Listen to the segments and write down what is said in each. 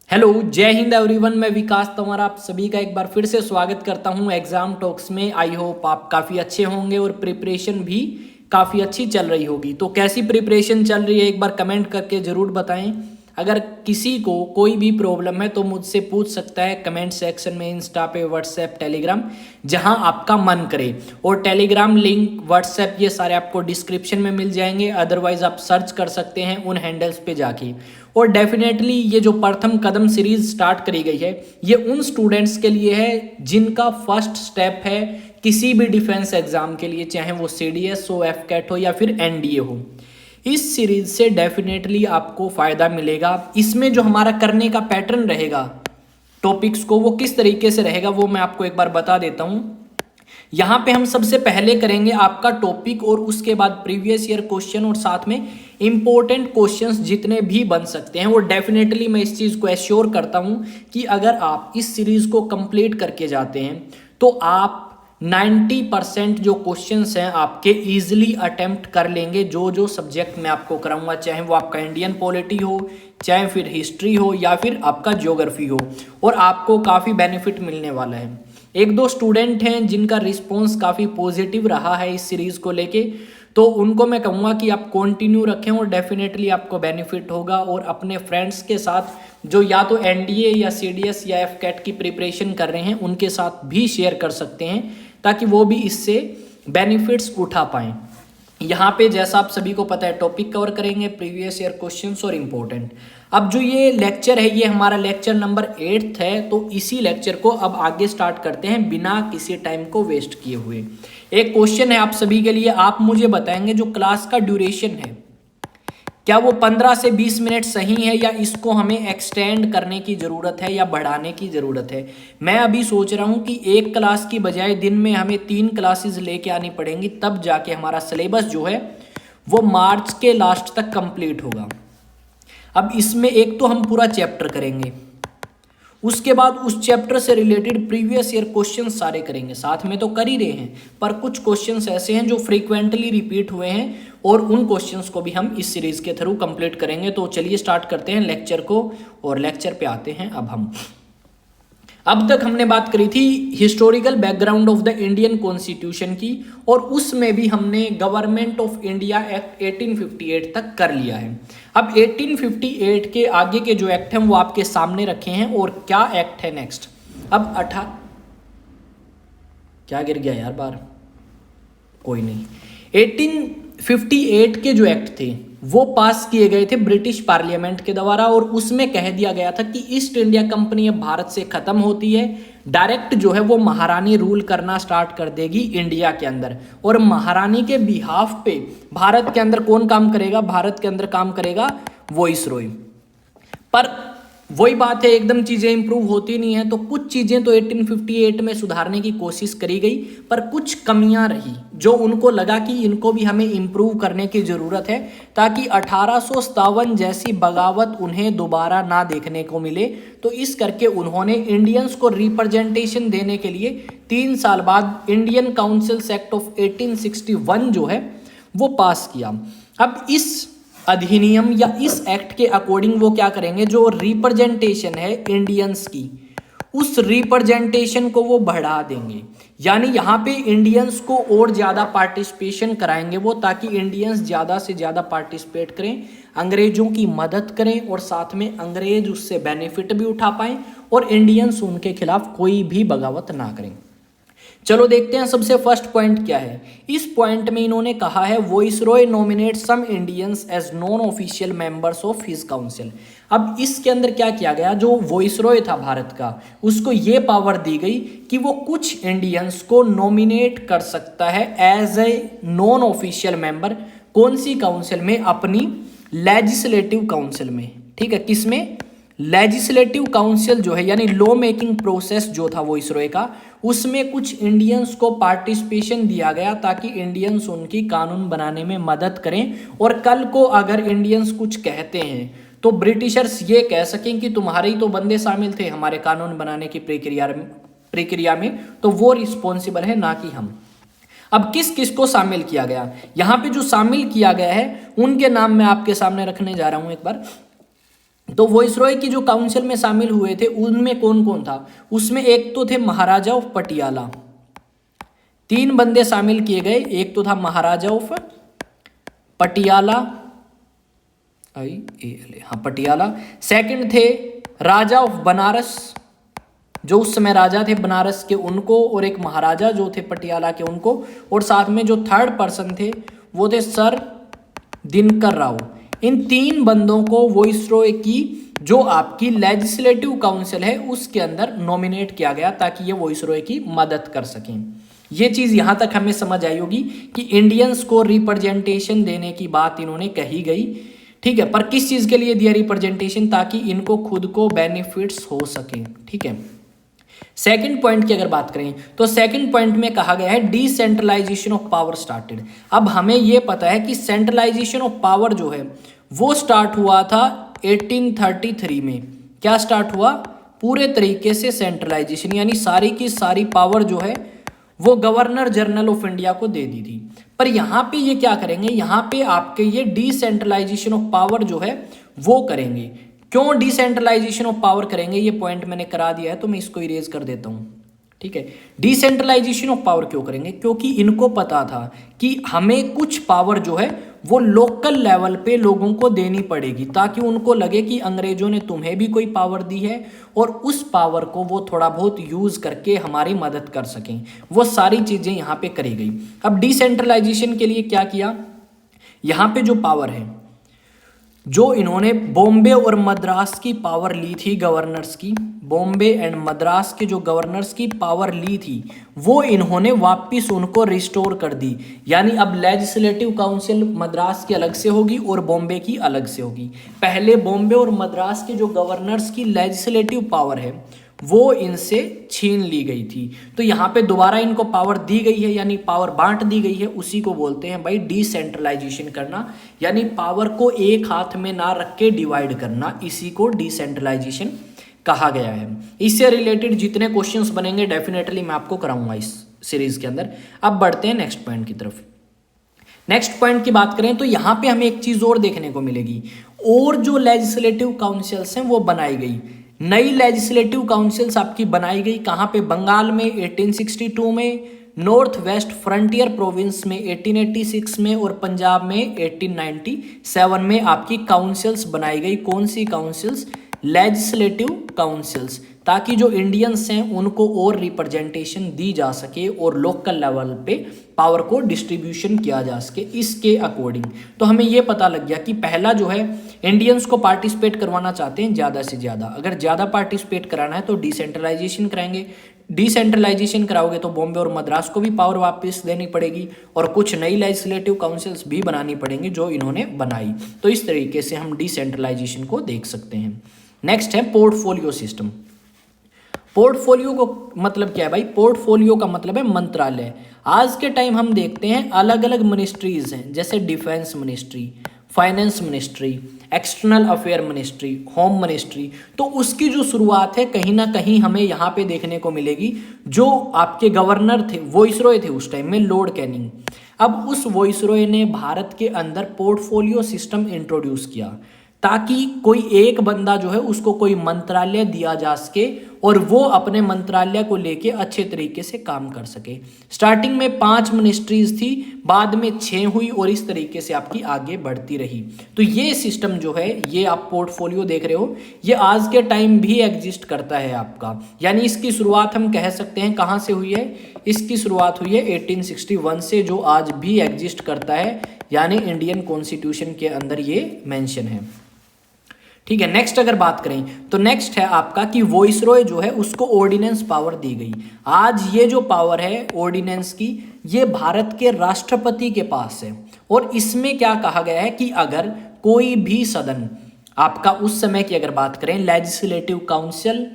Hello, जय Hind everyone. मैं विकास तंवर आप सभी का एक बार फिर से स्वागत करता हूं एग्जाम टॉक्स में। आई होप आप काफ़ी अच्छे होंगे और प्रिपरेशन भी काफ़ी अच्छी चल रही होगी। तो कैसी प्रिपरेशन चल रही है एक बार कमेंट करके ज़रूर बताएं। अगर किसी को कोई भी प्रॉब्लम है तो मुझसे पूछ सकता है कमेंट सेक्शन में, इंस्टा पे, व्हाट्सएप, टेलीग्राम, जहां आपका मन करे। और टेलीग्राम लिंक, व्हाट्सएप, ये सारे आपको डिस्क्रिप्शन में मिल जाएंगे। अदरवाइज आप सर्च कर सकते हैं उन हैंडल्स पे जाके। और डेफिनेटली ये जो प्रथम कदम सीरीज स्टार्ट करी गई है ये उन स्टूडेंट्स के लिए है जिनका फर्स्ट स्टेप है किसी भी डिफेंस एग्जाम के लिए, चाहे वो सीडीएस हो, एफकेट हो या फिर एनडीए हो। इस सीरीज से डेफिनेटली आपको फायदा मिलेगा। इसमें जो हमारा करने का पैटर्न रहेगा टॉपिक्स को, वो किस तरीके से रहेगा वो मैं आपको एक बार बता देता हूं। यहाँ पे हम सबसे पहले करेंगे आपका टॉपिक और उसके बाद प्रीवियस ईयर क्वेश्चन और साथ में इंपॉर्टेंट क्वेश्चंस जितने भी बन सकते हैं। और डेफिनेटली मैं इस चीज़ को एश्योर करता हूँ कि अगर आप इस सीरीज को कंप्लीट करके जाते हैं तो आप 90% जो क्वेश्चंस हैं आपके इजीली अटेम्प्ट कर लेंगे। जो जो सब्जेक्ट मैं आपको कराऊंगा, चाहे वो आपका इंडियन पॉलिटी हो, चाहे फिर हिस्ट्री हो या फिर आपका ज्योग्राफी हो, और आपको काफ़ी बेनिफिट मिलने वाला है। एक दो स्टूडेंट हैं जिनका रिस्पॉन्स काफ़ी पॉजिटिव रहा है इस सीरीज़ को लेके, तो उनको मैं कहूँगा कि आप कंटिन्यू रखें और डेफिनेटली आपको बेनिफिट होगा। और अपने फ्रेंड्स के साथ जो या तो एनडीए या सीडीएस या एफकेट की प्रिपरेशन कर रहे हैं उनके साथ भी शेयर कर सकते हैं ताकि वो भी इससे बेनिफिट्स उठा पाएँ। यहाँ पे जैसा आप सभी को पता है टॉपिक कवर करेंगे, प्रीवियस ईयर क्वेश्चंस और इम्पोर्टेंट। अब जो ये लेक्चर है ये हमारा लेक्चर नंबर 8 है, तो इसी लेक्चर को अब आगे स्टार्ट करते हैं बिना किसी टाइम को वेस्ट किए हुए। एक क्वेश्चन है आप सभी के लिए, आप मुझे बताएंगे जो क्लास का ड्यूरेशन है क्या वो 15 से 20 मिनट सही है या इसको हमें एक्सटेंड करने की ज़रूरत है या बढ़ाने की ज़रूरत है। मैं अभी सोच रहा हूँ कि एक क्लास की बजाय दिन में हमें 3 क्लासेस लेके आनी पड़ेंगी, तब जाके हमारा सिलेबस जो है वो मार्च के लास्ट तक कंप्लीट होगा। अब इसमें एक तो हम पूरा चैप्टर करेंगे, उसके बाद उस चैप्टर से रिलेटेड प्रीवियस ईयर क्वेश्चन सारे करेंगे। साथ में तो कर ही रहे हैं, पर कुछ क्वेश्चंस ऐसे हैं जो फ्रीक्वेंटली रिपीट हुए हैं और उन क्वेश्चंस को भी हम इस सीरीज के थ्रू कंप्लीट करेंगे। तो चलिए स्टार्ट करते हैं लेक्चर को और लेक्चर पे आते हैं। अब तक हमने बात करी थी historical background of the Indian constitution की, और उसमें भी हमने गवर्नमेंट ऑफ इंडिया एक्ट 1858 तक कर लिया है। अब 1858 के आगे के जो एक्ट हैं वो आपके सामने रखे हैं। और क्या एक्ट है नेक्स्ट? अब क्या गिर गया यार बार, कोई नहीं। 1858 के जो एक्ट थे वो पास किए गए थे ब्रिटिश पार्लियामेंट के द्वारा, और उसमें कह दिया गया था कि ईस्ट इंडिया कंपनी अब भारत से खत्म होती है। डायरेक्ट जो है वो महारानी रूल करना स्टार्ट कर देगी इंडिया के अंदर, और महारानी के बिहाफ पे भारत के अंदर कौन काम करेगा? भारत के अंदर काम करेगा वॉइसरॉय। पर वही बात है, एकदम चीज़ें इंप्रूव होती नहीं है, तो कुछ चीज़ें तो 1858 में सुधारने की कोशिश करी गई, पर कुछ कमियां रही जो उनको लगा कि इनको भी हमें इंप्रूव करने की ज़रूरत है, ताकि 1857 जैसी बगावत उन्हें दोबारा ना देखने को मिले। तो इस करके उन्होंने इंडियंस को रिप्रेजेंटेशन देने के लिए 3 साल बाद इंडियन काउंसिल्स एक्ट ऑफ 1861 जो है वो पास किया। अब इस अधिनियम या इस एक्ट के अकॉर्डिंग वो क्या करेंगे, जो रिप्रेजेंटेशन है इंडियंस की, उस रिप्रेजेंटेशन को वो बढ़ा देंगे। यानी यहाँ पे इंडियंस को और ज़्यादा पार्टिसिपेशन कराएंगे वो, ताकि इंडियंस ज़्यादा से ज़्यादा पार्टिसिपेट करें, अंग्रेजों की मदद करें, और साथ में अंग्रेज उससे बेनिफिट भी उठा पाएँ और इंडियंस उनके खिलाफ कोई भी बगावत ना करें। चलो देखते हैं सबसे फर्स्ट पॉइंट क्या है। इस पॉइंट में इन्होंने कहा है viceroy nominate some Indians as non official members of his council. अब इसके अंदर क्या किया गया, जो वॉइसरॉय था भारत का, उसको ये पावर दी गई कि वो कुछ इंडियंस को नॉमिनेट कर सकता है as a non official member. कौन सी काउंसिल में? अपनी लेजिस्लेटिव काउंसिल में। ठीक है, किसमें? लेजिस्लेटिव काउंसिल जो है, यानी लॉ मेकिंग प्रोसेस जो था वॉइसरॉय का, उसमें कुछ इंडियंस को पार्टिसिपेशन दिया गया ताकि इंडियंस उनकी कानून बनाने में मदद करें। और कल को अगर इंडियंस कुछ कहते हैं तो ब्रिटिशर्स ये कह सकें कि तुम्हारे ही तो बंदे शामिल थे हमारे कानून बनाने की प्रक्रिया में, तो वो रिस्पॉन्सिबल है, ना कि हम। अब किस किस को शामिल किया गया? यहाँ पे जो शामिल किया गया है उनके नाम मैं आपके सामने रखने जा रहा हूँ एक बार। तो वॉइसरॉय की जो काउंसिल में शामिल हुए थे उनमें कौन कौन था, उसमें एक तो थे महाराजा ऑफ पटियाला, 3 बंदे शामिल किए गए। एक तो था महाराजा ऑफ पटियाला, हाँ पटियाला। सेकंड थे राजा ऑफ बनारस, जो उस समय राजा थे बनारस के, उनको, और एक महाराजा जो थे पटियाला के, उनको। और साथ में जो थर्ड पर्सन थे वो थे सर दिनकर राव। इन 3 बंदों को वॉइसरॉय की जो आपकी लेजिस्लेटिव काउंसिल है उसके अंदर नॉमिनेट किया गया ताकि ये वॉइसरॉय की मदद कर सकें। ये चीज यहां तक हमें समझ आई होगी कि इंडियंस को रिप्रेजेंटेशन देने की बात इन्होंने कही गई, ठीक है। पर किस चीज के लिए दिया रिप्रेजेंटेशन, ताकि इनको खुद को बेनिफिट्स हो सके, ठीक है। सेकंड पॉइंट की अगर बात करें तो सेकंड पॉइंट में कहा गया है डिसेंट्रलाइजेशन ऑफ पावर स्टार्टेड। अब हमें यह पता है कि सेंट्रलाइजेशन ऑफ पावर जो है वो स्टार्ट हुआ था 1833 में। क्या स्टार्ट हुआ, पूरे तरीके से सेंट्रलाइजेशन, यानी सारी की सारी पावर जो है वो गवर्नर जनरल ऑफ इंडिया को दे दी थी। पर यहाँ पे ये क्या करेंगे, यहाँ पे आपके ये डिसेंट्रलाइजेशन ऑफ पावर जो है वो करेंगे। क्यों डिसेंट्रलाइजेशन ऑफ पावर करेंगे, ये पॉइंट मैंने करा दिया है तो मैं इसको इरेज कर देता हूँ, ठीक है। डिसेंट्रलाइजेशन ऑफ पावर क्यों करेंगे, क्योंकि इनको पता था कि हमें कुछ पावर जो है वो लोकल लेवल पे लोगों को देनी पड़ेगी, ताकि उनको लगे कि अंग्रेजों ने तुम्हें भी कोई पावर दी है और उस पावर को वो थोड़ा बहुत यूज करके हमारी मदद कर सकें। वो सारी चीजें यहाँ पे करी गई। अब डिसेंट्रलाइजेशन के लिए क्या किया, यहाँ पे जो पावर है, जो इन्होंने बॉम्बे और मद्रास की पावर ली थी गवर्नर्स की, बॉम्बे एंड मद्रास के जो गवर्नर्स की पावर ली थी वो इन्होंने वापस उनको रिस्टोर कर दी। यानी अब लेजिस्लेटिव काउंसिल मद्रास की अलग से होगी और बॉम्बे की अलग से होगी। पहले बॉम्बे और मद्रास के जो गवर्नर्स की लेजिस्लेटिव पावर है वो इनसे छीन ली गई थी। तो यहाँ पे दोबारा इनको पावर दी गई है, यानी पावर बांट दी गई है। उसी को बोलते हैं भाई डिसेंट्रलाइजेशन करना, यानी पावर को एक हाथ में ना रख के डिवाइड करना, इसी को डिसेंट्रलाइजेशन कहा गया है। इससे रिलेटेड जितने क्वेश्चंस बनेंगे डेफिनेटली मैं आपको कराऊंगा इस सीरीज के अंदर। अब बढ़ते हैं नेक्स्ट पॉइंट की तरफ। नेक्स्ट पॉइंट की बात करें तो यहाँ पे हमें एक चीज और देखने को मिलेगी, और जो लेजिस्लेटिव काउंसिल्स हैं वो बनाई गई। नई लेजिस्लेटिव काउंसिल्स आपकी बनाई गई कहाँ पे, बंगाल में 1862 में, नॉर्थ वेस्ट फ्रंटियर प्रोविंस में 1886 में, और पंजाब में 1897 में आपकी काउंसिल्स बनाई गई। कौन सी काउंसिल्स, लेजिस्लेटिव काउंसिल्स, ताकि जो इंडियंस हैं उनको और रिप्रेजेंटेशन दी जा सके और लोकल लेवल पे पावर को डिस्ट्रीब्यूशन किया जा सके इसके अकॉर्डिंग। तो हमें ये पता लग गया कि पहला जो है इंडियंस को पार्टिसिपेट करवाना चाहते हैं ज़्यादा से ज़्यादा। अगर ज़्यादा पार्टिसिपेट कराना है तो डिसेंट्रलाइजेशन कराएंगे, डिसेंट्रलाइजेशन कराओगे तो बॉम्बे और मद्रास को भी पावर वापस देनी पड़ेगी और कुछ नई लेजिस्लेटिव काउंसिल्स भी बनानी पड़ेंगी जो इन्होंने बनाई। तो इस तरीके से हम डिसेंट्रलाइजेशन को देख सकते हैं। नेक्स्ट है पोर्टफोलियो सिस्टम। पोर्टफोलियो को मतलब क्या है भाई, पोर्टफोलियो का मतलब है मंत्रालय। आज के टाइम हम देखते हैं अलग अलग मिनिस्ट्रीज हैं, जैसे defence ministry, finance ministry, external affair ministry, home ministry. तो उसकी जो शुरुआत है कहीं ना कहीं हमें यहाँ पे देखने को मिलेगी। जो आपके गवर्नर थे, वॉइसरॉय थे उस टाइम में, लॉर्ड कैनिंग। अब उस वॉइसरॉय ने भारत के अंदर पोर्टफोलियो सिस्टम इंट्रोड्यूस किया ताकि कोई एक बंदा जो है उसको कोई मंत्रालय दिया जा सके और वो अपने मंत्रालय को लेके अच्छे तरीके से काम कर सके। स्टार्टिंग में 5 मिनिस्ट्रीज थी, बाद में 6 हुई और इस तरीके से आपकी आगे बढ़ती रही। तो ये सिस्टम जो है, ये आप पोर्टफोलियो देख रहे हो, ये आज के टाइम भी एग्जिस्ट करता है आपका। यानी इसकी शुरुआत हम कह सकते हैं कहाँ से हुई है, इसकी शुरुआत हुई है 1861 से, जो आज भी एग्जिस्ट करता है। यानी इंडियन कॉन्स्टिट्यूशन के अंदर ये मेंशन है, ठीक है। नेक्स्ट अगर बात करें तो नेक्स्ट है आपका कि वॉइसरॉय जो है उसको ऑर्डिनेंस पावर दी गई। आज ये जो पावर है ऑर्डिनेंस की, ये भारत के राष्ट्रपति के पास है। और इसमें क्या कहा गया है कि अगर कोई भी सदन आपका, उस समय की अगर बात करें लेजिस्लेटिव काउंसिल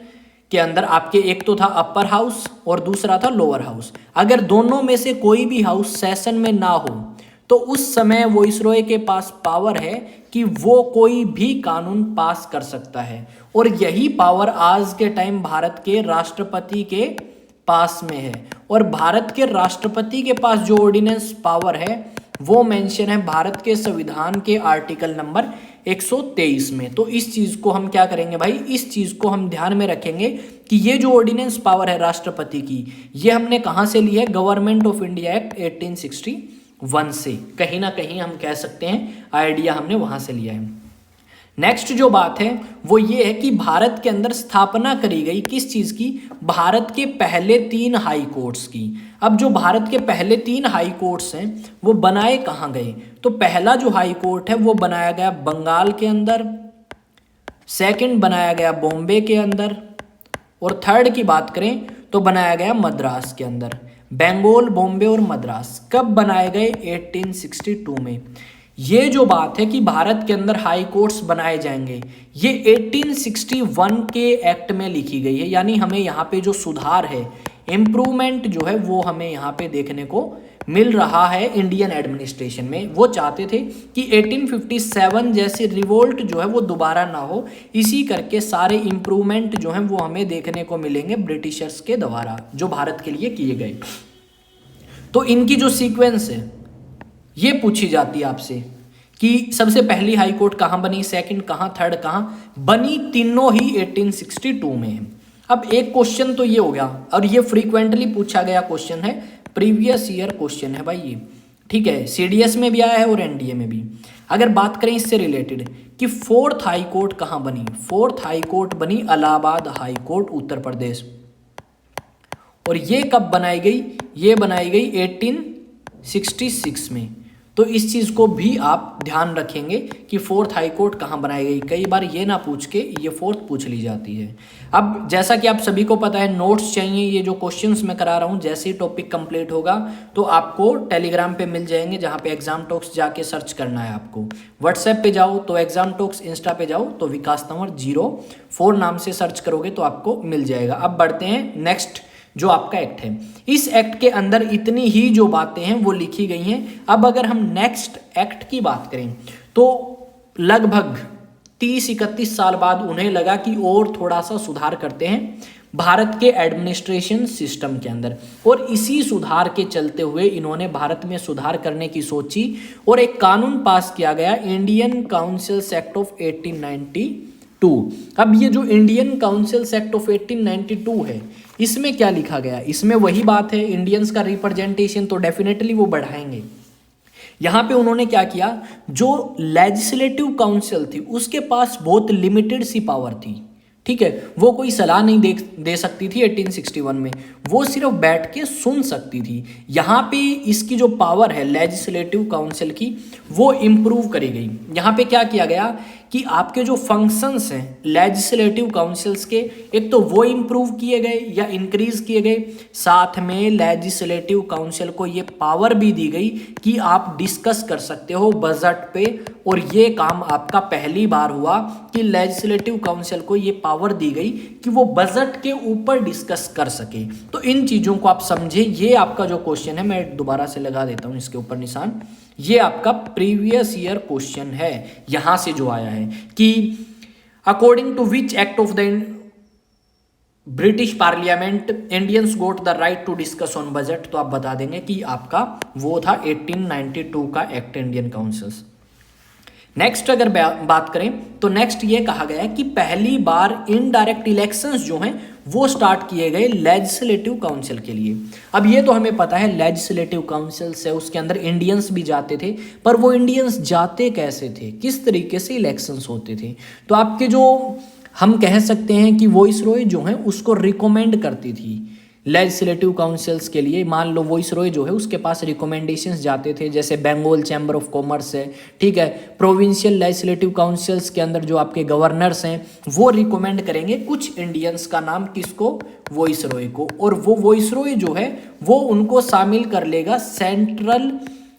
के अंदर, आपके एक तो था अपर हाउस और दूसरा था लोअर हाउस, अगर दोनों में से कोई भी हाउस सेशन में ना हो तो उस समय वॉइसरॉय के पास पावर है कि वो कोई भी कानून पास कर सकता है। और यही पावर आज के टाइम भारत के राष्ट्रपति के पास में है। और भारत के राष्ट्रपति के पास जो ऑर्डिनेंस पावर है वो मेंशन है भारत के संविधान के आर्टिकल नंबर 123 में। तो इस चीज को हम क्या करेंगे भाई, इस चीज को हम ध्यान में रखेंगे कि ये जो ऑर्डिनेंस पावर है राष्ट्रपति की, ये हमने कहां से ली है, गवर्नमेंट ऑफ इंडिया एक्ट 1861 से। कहीं ना कहीं हम कह सकते हैं आइडिया हमने वहां से लिया है। नेक्स्ट जो बात है वो ये है कि भारत के अंदर स्थापना करी गई किस चीज की, भारत के पहले 3 हाई कोर्ट्स की। अब जो भारत के पहले 3 हाई कोर्ट्स हैं वो बनाए कहाँ गए, तो पहला जो हाई कोर्ट है वो बनाया गया बंगाल के अंदर, सेकंड बनाया गया बॉम्बे के अंदर, और थर्ड की बात करें तो बनाया गया मद्रास के अंदर। बंगाल, बॉम्बे और मद्रास कब बनाए गए, 1862 में। ये जो बात है कि भारत के अंदर हाई कोर्ट्स बनाए जाएंगे, ये 1861 के एक्ट में लिखी गई है। यानी हमें यहाँ पे जो सुधार है, इम्प्रूवमेंट जो है वो हमें यहाँ पे देखने को मिल रहा है इंडियन एडमिनिस्ट्रेशन में। वो चाहते थे कि 1857 जैसे रिवोल्ट जो है वो दोबारा ना हो, इसी करके सारे इम्प्रूवमेंट जो हैं वो हमें देखने को मिलेंगे ब्रिटिशर्स के द्वारा जो भारत के लिए किए गए। तो इनकी जो सीक्वेंस है ये पूछी जाती है आपसे कि सबसे पहली हाई कोर्ट कहाँ बनी, सेकंड कहाँ, थर्ड कहाँ बनी, तीनों ही 1862 में है। अब एक क्वेश्चन तो ये हो गया, और ये फ्रीक्वेंटली पूछा गया क्वेश्चन है, प्रीवियस ईयर क्वेश्चन है भाई ये, ठीक है, सीडीएस में भी आया है और एनडीए में भी। अगर बात करें इससे रिलेटेड कि 4th हाई कोर्ट कहाँ बनी, 4th हाई कोर्ट बनी इलाहाबाद हाई कोर्ट, उत्तर प्रदेश। और ये कब बनाई गई, ये बनाई गई 1866 में। तो इस चीज को भी आप ध्यान रखेंगे कि 4th हाई कोर्ट कहाँ बनाई गई। कई बार ये ना पूछ के ये 4th पूछ ली जाती है। अब जैसा कि आप सभी को पता है, नोट्स चाहिए, ये जो क्वेश्चंस मैं करा रहा हूँ, जैसे ही टॉपिक कंप्लीट होगा तो आपको टेलीग्राम पे मिल जाएंगे, जहाँ पे एग्जाम टॉक्स जाके सर्च करना है आपको। व्हाट्सएप पे जाओ तो एग्जाम टॉक्स, इंस्टा पे जाओ तो विकास तंवर 04 नाम से सर्च करोगे तो आपको मिल जाएगा। अब बढ़ते हैं नेक्स्ट जो आपका एक्ट है। इस एक्ट के अंदर इतनी ही जो बातें हैं वो लिखी गई हैं। अब अगर हम नेक्स्ट एक्ट की बात करें तो लगभग 30-31 साल बाद उन्हें लगा कि और थोड़ा सा सुधार करते हैं भारत के एडमिनिस्ट्रेशन सिस्टम के अंदर, और इसी सुधार के चलते हुए इन्होंने भारत में सुधार करने की सोची और एक कानून पास किया गया, इंडियन काउंसिल्स एक्ट ऑफ 1892। अब ये जो इंडियन काउंसिल्स एक्ट ऑफ 1892 है, इसमें क्या लिखा गया, इसमें वही बात है, इंडियंस का रिप्रेजेंटेशन तो डेफिनेटली वो बढ़ाएंगे। यहां पे उन्होंने क्या किया, जो लेजिस्लेटिव काउंसिल थी उसके पास बहुत लिमिटेड सी पावर थी, ठीक है, वो कोई सलाह नहीं दे सकती थी 1861 में, वो सिर्फ बैठ के सुन सकती थी। यहाँ पे इसकी जो पावर है लेजिस्लेटिव काउंसिल की वो इम्प्रूव करी गई। यहाँ पे क्या किया गया कि आपके जो फंक्शंस हैं लेजिस्लेटिव काउंसिल्स के, एक तो वो इम्प्रूव किए गए या इंक्रीज किए गए, साथ में लेजिस्लेटिव काउंसिल को ये पावर भी दी गई कि आप डिस्कस कर सकते हो बजट पे, और ये काम आपका पहली बार हुआ कि लेजिस्लेटिव काउंसिल को ये पावर दी गई कि वो बजट के ऊपर डिस्कस कर सके। तो इन चीज़ों को आप समझे। ये आपका जो क्वेश्चन है, मैं दोबारा से लगा देता हूँ इसके ऊपर निशान, ये आपका प्रीवियस ईयर क्वेश्चन है, यहां से जो आया है कि according to which act of the British parliament Indians got the right to discuss on budget, तो आप बता देंगे कि आपका वो था 1892 का एक्ट इंडियन काउंसिल्स। नेक्स्ट अगर बात करें तो नेक्स्ट ये कहा गया है कि पहली बार इनडायरेक्ट इलेक्शंस जो हैं वो स्टार्ट किए गए लेजिस्लेटिव काउंसिल के लिए। अब ये तो हमें पता है लेजिस्लेटिव काउंसिल से उसके अंदर इंडियंस भी जाते थे, पर वो इंडियंस जाते कैसे थे, किस तरीके से इलेक्शंस होते थे। तो आपके जो हम कह सकते हैं कि वॉइसरॉय जो है उसको रिकमेंड करती थी लेजिस्लेटिव काउंसिल्स के लिए। मान लो वॉइसरॉय जो है उसके पास रिकमेंडेशंस जाते थे, जैसे बंगाल चैम्बर ऑफ कॉमर्स है, ठीक है, प्रोविंशियल लेजिस्लेटिव काउंसिल्स के अंदर जो आपके गवर्नर्स हैं वो रिकमेंड करेंगे कुछ इंडियंस का नाम, किसको, वॉइसरॉय को, और वो वॉइसरॉय जो है वो उनको शामिल कर लेगा सेंट्रल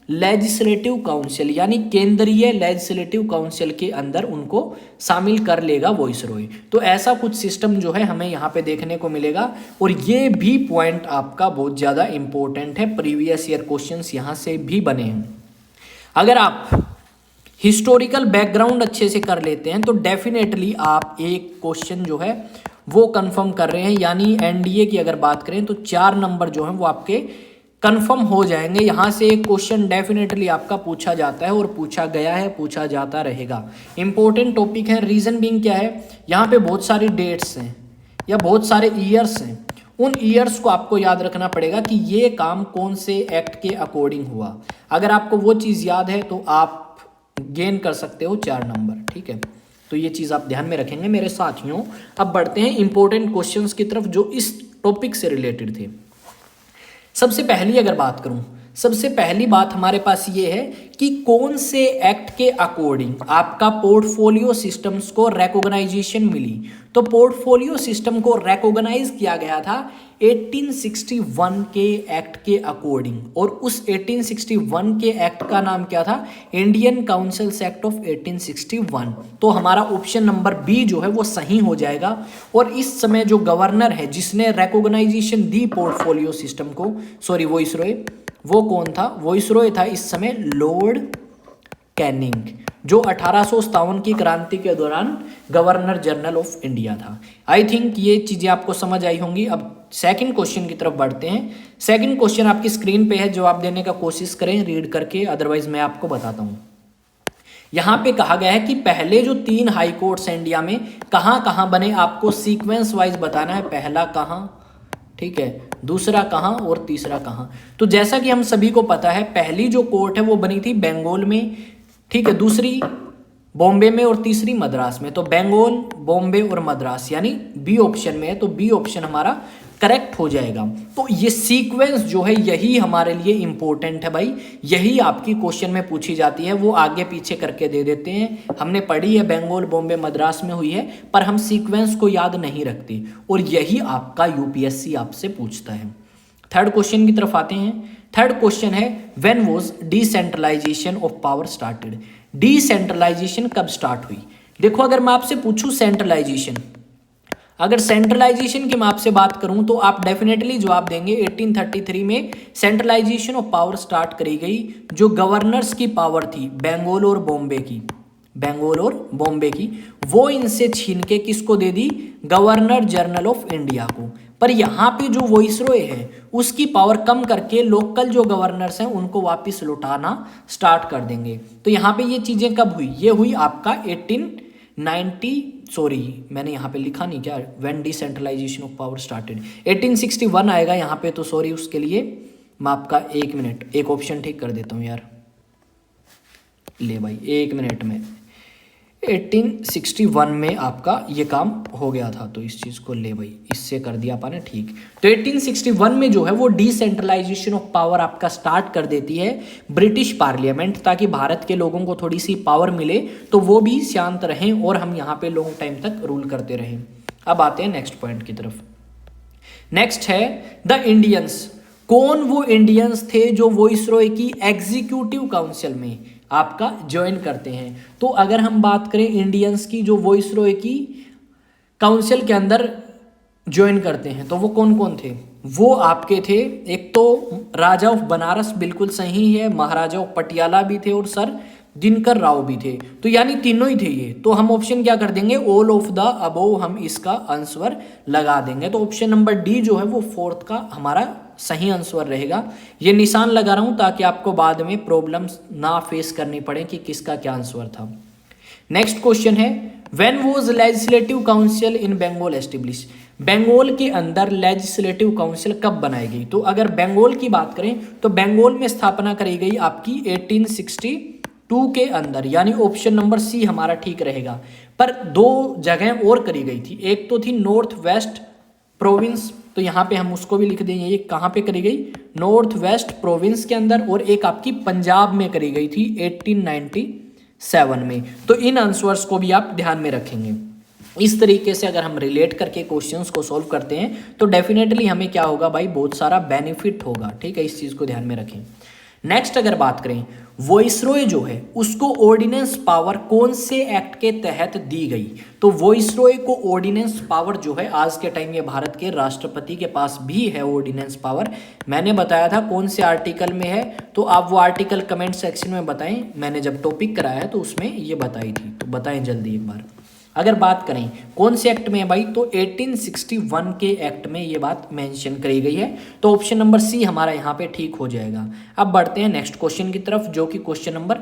लेजिस्लेटिव काउंसिल, यानी केंद्रीय लेजिस्लेटिव काउंसिल के अंदर उनको शामिल कर लेगा वॉइसरॉय। तो ऐसा कुछ सिस्टम जो है हमें यहाँ पे देखने को मिलेगा, और ये भी पॉइंट आपका बहुत ज़्यादा इंपॉर्टेंट है, प्रीवियस ईयर क्वेश्चंस यहाँ से भी बने हैं। अगर आप हिस्टोरिकल बैकग्राउंड अच्छे से कर लेते हैं तो डेफिनेटली आप एक क्वेश्चन जो है वो कंफर्म कर रहे हैं। यानी एनडीए की अगर बात करें तो 4 नंबर जो है वो आपके कंफर्म हो जाएंगे। यहाँ से एक क्वेश्चन डेफिनेटली आपका पूछा जाता है और पूछा गया है, पूछा जाता रहेगा। इंपॉर्टेंट टॉपिक है। रीजन बीइंग क्या है, यहाँ पे बहुत सारी डेट्स हैं या बहुत सारे ईयर्स हैं। उन ईयर्स को आपको याद रखना पड़ेगा कि ये काम कौन से एक्ट के अकॉर्डिंग हुआ। अगर आपको वो चीज़ याद है तो आप गेन कर सकते हो 4 नंबर, ठीक है। तो ये चीज़ आप ध्यान में रखेंगे मेरे साथियों। अब बढ़ते हैं इंपॉर्टेंट क्वेश्चंस की तरफ जो इस टॉपिक से रिलेटेड थे। सबसे पहली अगर बात करूं, सबसे पहली बात हमारे पास ये है कि कौन से एक्ट के अकॉर्डिंग आपका पोर्टफोलियो सिस्टम्स को रिकॉग्नाइजेशन मिली। तो पोर्टफोलियो सिस्टम को रिकॉग्नाइज किया गया था 1861 के एक्ट के अकॉर्डिंग, और उस 1861 के एक्ट का नाम क्या था, इंडियन काउंसिल्स एक्ट ऑफ 1861। तो हमारा ऑप्शन नंबर बी जो है वो सही हो जाएगा। और इस समय जो गवर्नर है जिसने रिकॉग्नाइजेशन दी पोर्टफोलियो सिस्टम को, सॉरी वॉइसरॉय, वो कौन था, वॉइसरॉय था इस समय लॉर्ड कैनिंग, जो 1857 की क्रांति के दौरान गवर्नर जनरल ऑफ इंडिया था। आई थिंक ये चीज़ें आपको समझ आई होंगी। अब सेकंड क्वेश्चन की तरफ बढ़ते हैं। सेकंड क्वेश्चन आपकी स्क्रीन पे है, जवाब देने का कोशिश करें रीड करके, अदरवाइज मैं आपको बताता हूँ। यहाँ पे कहा गया है कि पहले जो 3 हाई कोर्ट्स हैं इंडिया में कहाँ कहाँ बने, आपको सीक्वेंस वाइज बताना है, पहला कहाँ, ठीक है, दूसरा कहाँ और तीसरा कहाँ। तो जैसा कि हम सभी को पता है पहली जो कोर्ट है वो बनी थी बंगाल में, ठीक है, दूसरी बॉम्बे में और तीसरी मद्रास में। तो बंगाल, बॉम्बे और मद्रास यानी बी ऑप्शन में है, तो बी ऑप्शन हमारा करेक्ट हो जाएगा। तो ये सीक्वेंस जो है यही हमारे लिए इंपॉर्टेंट है भाई, यही आपकी क्वेश्चन में पूछी जाती है। वो आगे पीछे करके दे देते हैं, हमने पढ़ी है बंगाल, बॉम्बे, मद्रास में हुई है, पर हम सीक्वेंस को याद नहीं रखते, और यही आपका यूपीएससी आपसे पूछता है। थर्ड क्वेश्चन की तरफ आते हैं। थर्ड क्वेश्चन है when was decentralisation of power started. Decentralisation कब स्टार्ट हुई। देखो अगर मैं आपसे पूछूं सेंट्रलाइजेशन, अगर सेंट्रलाइजेशन की मैं आपसे बात करूं तो आप डेफिनेटली जवाब देंगे 1833 में सेंट्रलाइजेशन ऑफ पावर स्टार्ट करी गई। जो गवर्नर्स की पावर थी बंगाल और बॉम्बे की, बंगाल और बॉम्बे की, वो इनसे छीन के किसको दे दी, गवर्नर जनरल ऑफ इंडिया को। पर यहाँ पे जो वॉइसरॉय है उसकी पावर कम करके लोकल जो गवर्नर्स हैं उनको वापस लौटाना स्टार्ट कर देंगे। तो यहाँ पे ये चीजें कब हुई, ये हुई आपका 1890, सॉरी मैंने यहाँ पे लिखा नहीं क्या, when decentralisation of power started 1861 आएगा यहाँ पे, तो सॉरी उसके लिए मैं आपका 1 मिनट एक ऑप्शन ठीक कर देता हूँ यार, ले भाई 1 मिनट में 1861 में आपका ये काम हो गया था। तो इस चीज़ को ले भाई, इससे कर दिया आपने ठीक। तो 1861 में जो है वो डिसेंट्रलाइजेशन ऑफ पावर आपका स्टार्ट कर देती है ब्रिटिश पार्लियामेंट, ताकि भारत के लोगों को थोड़ी सी पावर मिले तो वो भी शांत रहें और हम यहाँ पे लॉन्ग टाइम तक रूल करते रहें। अब आते हैं नेक्स्ट पॉइंट की तरफ। नेक्स्ट है द इंडियंस। कौन वो इंडियंस थे जो वॉइसरॉय की एग्जीक्यूटिव काउंसिल में आपका ज्वाइन करते हैं। तो अगर हम बात करें इंडियंस की जो वॉइसरॉय की काउंसिल के अंदर ज्वाइन करते हैं, तो वो कौन कौन थे, वो आपके थे एक तो राजा ऑफ बनारस, बिल्कुल सही है, महाराजा ऑफ पटियाला भी थे और सर दिनकर राव भी थे। तो यानी तीनों ही थे ये। तो हम ऑप्शन क्या कर देंगे, ऑल ऑफ द अबोव, हम इसका आंसर लगा देंगे। तो ऑप्शन नंबर डी जो है वो फोर्थ का हमारा सही आंसर रहेगा। ये निशान लगा रहा हूं ताकि आपको बाद में प्रॉब्लम्स ना फेस करनी पड़े कि किसका क्या आंसर था। नेक्स्ट क्वेश्चन है when was legislative council in Bengal establish. Bengal के अंदर लेजिस्लेटिव काउंसिल कब बनाई गई। तो अगर बंगाल की बात करें तो बंगाल में स्थापना करी गई आपकी 1862 के अंदर, यानी ऑप्शन नंबर सी हमारा ठीक रहेगा। पर 2 जगह और करी गई थी, एक तो थी नॉर्थ वेस्ट प्रोविंस, तो यहाँ पे हम उसको भी लिख देंगे, ये कहाँ पे करी गई, नॉर्थ वेस्ट प्रोविंस के अंदर, और एक आपकी पंजाब में करी गई थी 1897 में। तो इन आंसर्स को भी आप ध्यान में रखेंगे। इस तरीके से अगर हम रिलेट करके क्वेश्चंस को सॉल्व करते हैं तो डेफिनेटली हमें क्या होगा भाई, बहुत सारा बेनिफिट होगा, ठीक है, इस चीज़ को ध्यान में रखें। नेक्स्ट अगर बात करें वॉइसरॉय जो है उसको ऑर्डिनेंस पावर कौन से एक्ट के तहत दी गई। तो वॉइसरॉय को ऑर्डिनेंस पावर जो है आज के टाइम ये भारत के राष्ट्रपति के पास भी है ऑर्डिनेंस पावर। मैंने बताया था कौन से आर्टिकल में है, तो आप वो आर्टिकल कमेंट सेक्शन में बताएं, मैंने जब टॉपिक कराया है तो उसमें ये बताई थी, तो बताएं जल्दी एक बार। अगर बात करें कौन से एक्ट में है भाई, तो 1861 के एक्ट में ये बात मेंशन करी गई है। तो ऑप्शन नंबर सी हमारा यहाँ पे ठीक हो जाएगा। अब बढ़ते हैं नेक्स्ट क्वेश्चन की तरफ, जो कि क्वेश्चन नंबर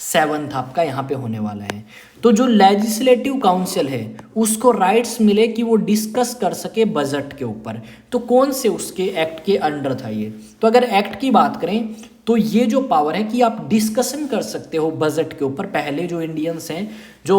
7 आपका यहाँ पे होने वाला है। तो जो लेजिस्लेटिव काउंसिल है उसको राइट्स मिले कि वो डिस्कस कर सके बजट के ऊपर, तो कौन से उसके एक्ट के अंडर था ये। तो अगर एक्ट की बात करें तो ये जो पावर है कि आप डिस्कशन कर सकते हो बजट के ऊपर। पहले जो इंडियंस हैं जो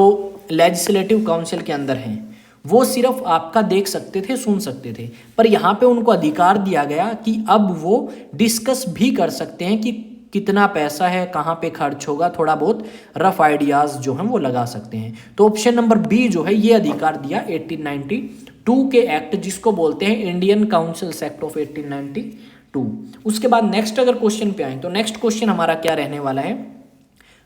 लेजिस्लेटिव काउंसिल के अंदर हैं वो सिर्फ आपका देख सकते थे, सुन सकते थे, पर यहाँ पे उनको अधिकार दिया गया कि अब वो डिस्कस भी कर सकते हैं कि कितना पैसा है, कहाँ पे खर्च होगा, थोड़ा बहुत रफ आइडियाज जो हैं वो लगा सकते हैं। तो ऑप्शन नंबर बी जो है ये अधिकार दिया 1892 के एक्ट, जिसको बोलते हैं इंडियन काउंसिल्स एक्ट ऑफ 1892। उसके बाद नेक्स्ट अगर क्वेश्चन पे आए तो नेक्स्ट क्वेश्चन हमारा क्या रहने वाला है,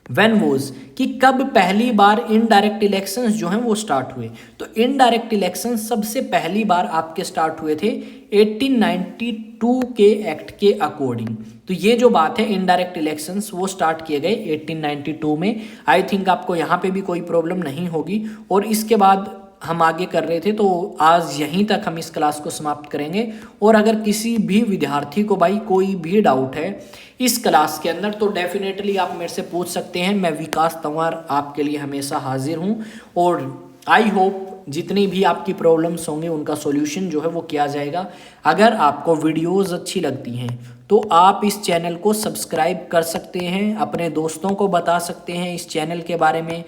व्हेन वॉज, कि कब पहली बार इनडायरेक्ट इलेक्शंस जो हैं वो स्टार्ट हुए। तो इनडायरेक्ट इलेक्शंस सबसे पहली बार आपके स्टार्ट हुए थे 1892 के एक्ट के अकॉर्डिंग। तो ये जो बात है इनडायरेक्ट इलेक्शंस वो स्टार्ट किए गए 1892 में। आई थिंक आपको यहाँ पे भी कोई प्रॉब्लम नहीं होगी। और इसके बाद हम आगे कर रहे थे, तो आज यहीं तक हम इस क्लास को समाप्त करेंगे। और अगर किसी भी विद्यार्थी को भाई कोई भी डाउट है इस क्लास के अंदर तो डेफिनेटली आप मेरे से पूछ सकते हैं। मैं विकास तंवर आपके लिए हमेशा हाजिर हूँ और आई होप जितनी भी आपकी प्रॉब्लम्स होंगे उनका सॉल्यूशन जो है वो किया जाएगा। अगर आपको वीडियोस अच्छी लगती हैं तो आप इस चैनल को सब्सक्राइब कर सकते हैं, अपने दोस्तों को बता सकते हैं इस चैनल के बारे में,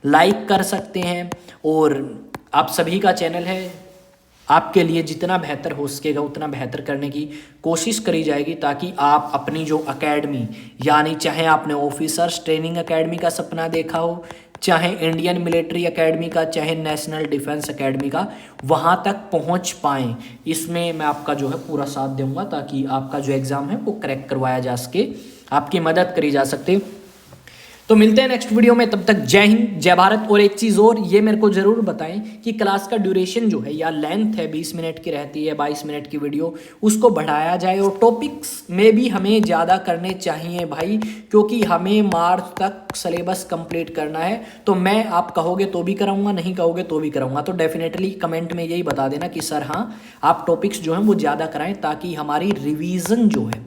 लाइक कर सकते हैं। और आप सभी का चैनल है, आपके लिए जितना बेहतर हो सकेगा उतना बेहतर करने की कोशिश करी जाएगी, ताकि आप अपनी जो एकेडमी, यानी चाहे आपने ऑफिसर्स ट्रेनिंग एकेडमी का सपना देखा हो, चाहे इंडियन मिलिट्री एकेडमी का, चाहे नेशनल डिफेंस एकेडमी का, वहाँ तक पहुँच पाएँ। इसमें मैं आपका जो है पूरा साथ दूंगा ताकि आपका जो एग्ज़ाम है वो क्रैक करवाया जा सके, आपकी मदद करी जा सकती। तो मिलते हैं नेक्स्ट वीडियो में, तब तक जय हिंद जय भारत। और एक चीज़ और, ये मेरे को ज़रूर बताएं कि क्लास का ड्यूरेशन जो है या लेंथ है 20 मिनट की रहती है, 22 मिनट की वीडियो, उसको बढ़ाया जाए। और टॉपिक्स में भी हमें ज़्यादा करने चाहिए भाई, क्योंकि हमें मार्च तक सिलेबस कंप्लीट करना है। तो मैं आप कहोगे तो भी कराऊंगा, नहीं कहोगे तो भी कराऊंगा। तो डेफिनेटली कमेंट में यही बता देना कि सर हाँ आप टॉपिक्स जो हैं वो ज़्यादा कराएं, ताकि हमारी रिवीजन जो है,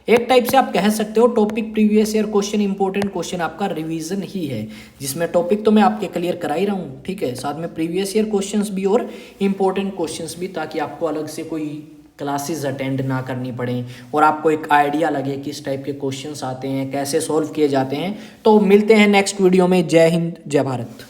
एक टाइप से आप कह सकते हो topic previous year question, important question आपका रिवीजन ही है, जिसमें टॉपिक तो मैं आपके क्लियर करा ही रहा हूँ, ठीक है, साथ में प्रीवियस ईयर क्वेश्चंस भी और इंपॉर्टेंट क्वेश्चंस भी, ताकि आपको अलग से कोई क्लासेस अटेंड ना करनी पड़े और आपको एक आइडिया लगे किस टाइप के क्वेश्चंस आते हैं, कैसे सॉल्व किए जाते हैं। तो मिलते हैं नेक्स्ट वीडियो में। जय हिंद जय भारत।